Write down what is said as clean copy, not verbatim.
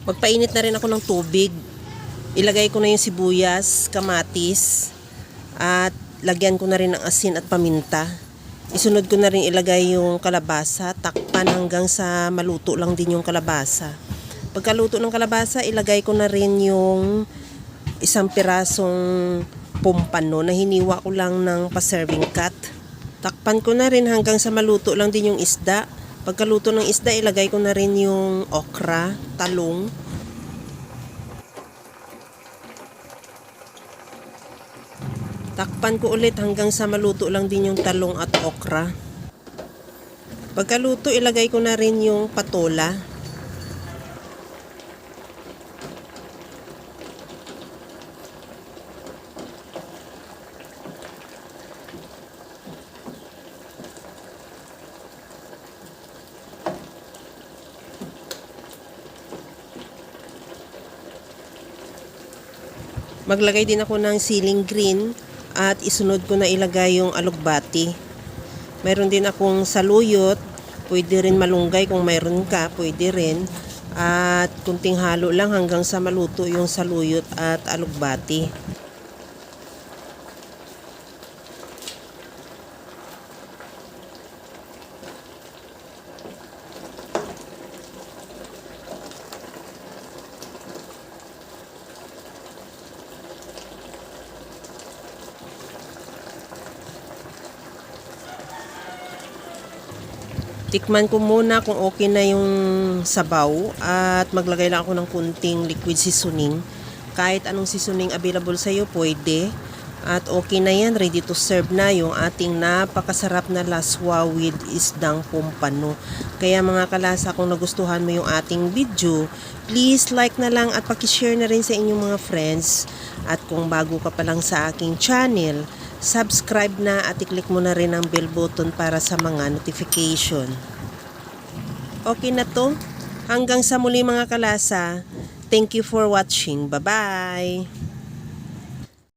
Magpainit na rin ako ng tubig. Ilagay ko na yung sibuyas, kamatis, at lagyan ko na rin ng asin at paminta. Isunod ko na rin ilagay yung kalabasa, takpan hanggang sa maluto lang din yung kalabasa. Pagkaluto ng kalabasa, ilagay ko na rin yung isang pirasong pompano na hiniwa ko lang ng pa-serving cut. Takpan ko na rin hanggang sa maluto lang din yung isda. Pagkaluto ng isda, ilagay ko na rin yung okra, talong. Takpan ko ulit hanggang sa maluto lang din yung talong at okra. Pagkaluto, ilagay ko na rin yung patola. Maglagay din ako ng siling green at isunod ko na ilagay yung alugbati. Mayroon din akong saluyot, pwede rin malunggay kung mayroon ka, pwede rin. At kunting halo lang hanggang sa maluto yung saluyot at alugbati. Tikman ko muna kung okay na yung sabaw at maglagay lang ako ng kunting liquid seasoning. Kahit anong seasoning available sa iyo, pwede. At okay na yan, ready to serve na yung ating napakasarap na laswa with isdang pompano. Kaya mga kalasa, kung nagustuhan mo yung ating video, please like na lang at pakishare na rin sa inyong mga friends. At kung bago ka pa lang sa aking channel, subscribe na at i-click mo na rin ang bell button para sa mga notification. Okay na to. Hanggang sa muli mga kalasa. Thank you for watching. Bye-bye!